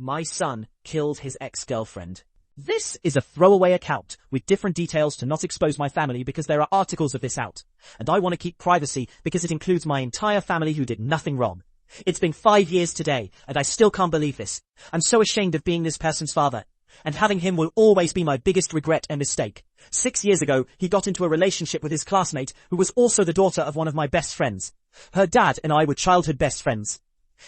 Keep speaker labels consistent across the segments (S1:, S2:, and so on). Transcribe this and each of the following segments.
S1: My son killed his ex-girlfriend. This is a throwaway account with different details to not expose my family because there are articles of this out. And I want to keep privacy because it includes my entire family who did nothing wrong. It's been 5 years today, and I still can't believe this. I'm so ashamed of being this person's father. And having him will always be my biggest regret and mistake. 6 years ago, he got into a relationship with his classmate, who was also the daughter of one of my best friends. Her dad and I were childhood best friends.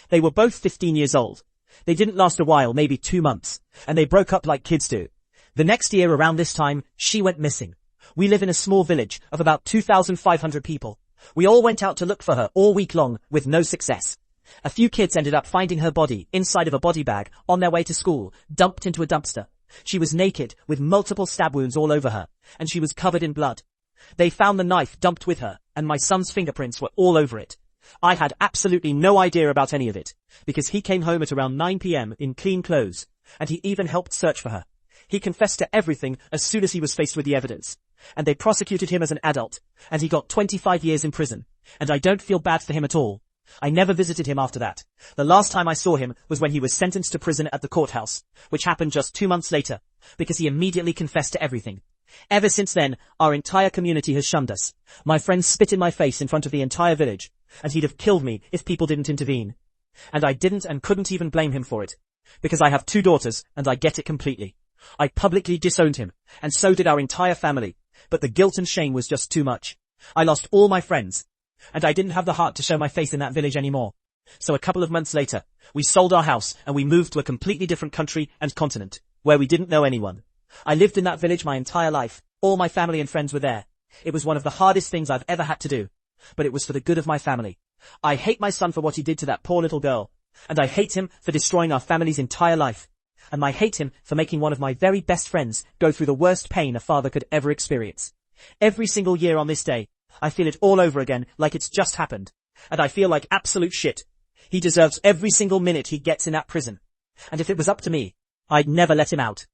S1: They were both 15 years old. They didn't last a while, maybe 2 months, and they broke up like kids do. The next year around this time, she went missing. We live in a small village of about 2,500 people. We all went out to look for her all week long with no success. A few kids ended up finding her body inside of a body bag on their way to school, dumped into a dumpster. She was naked with multiple stab wounds all over her, and she was covered in blood. They found the knife dumped with her, and my son's fingerprints were all over it. I had absolutely no idea about any of it, because he came home at around 9 p.m. in clean clothes, and he even helped search for her. He confessed to everything as soon as he was faced with the evidence, and they prosecuted him as an adult, and he got 25 years in prison, and I don't feel bad for him at all. I never visited him after that. The last time I saw him was when he was sentenced to prison at the courthouse, which happened just 2 months later, because he immediately confessed to everything. Ever since then, our entire community has shunned us. My friends spit in my face in front of the entire village, and he'd have killed me if people didn't intervene. And I didn't and couldn't even blame him for it, because I have 2 daughters and I get it completely. I publicly disowned him, and so did our entire family, but the guilt and shame was just too much. I lost all my friends, and I didn't have the heart to show my face in that village anymore. So a couple of months later, we sold our house and we moved to a completely different country and continent, where we didn't know anyone. I lived in that village my entire life. All my family and friends were there. It was one of the hardest things I've ever had to do, but it was for the good of my family. I hate my son for what he did to that poor little girl, and I hate him for destroying our family's entire life. And I hate him for making one of my very best friends go through the worst pain a father could ever experience. Every single year on this day, I feel it all over again like it's just happened. And I feel like absolute shit. He deserves every single minute he gets in that prison. And if it was up to me, I'd never let him out.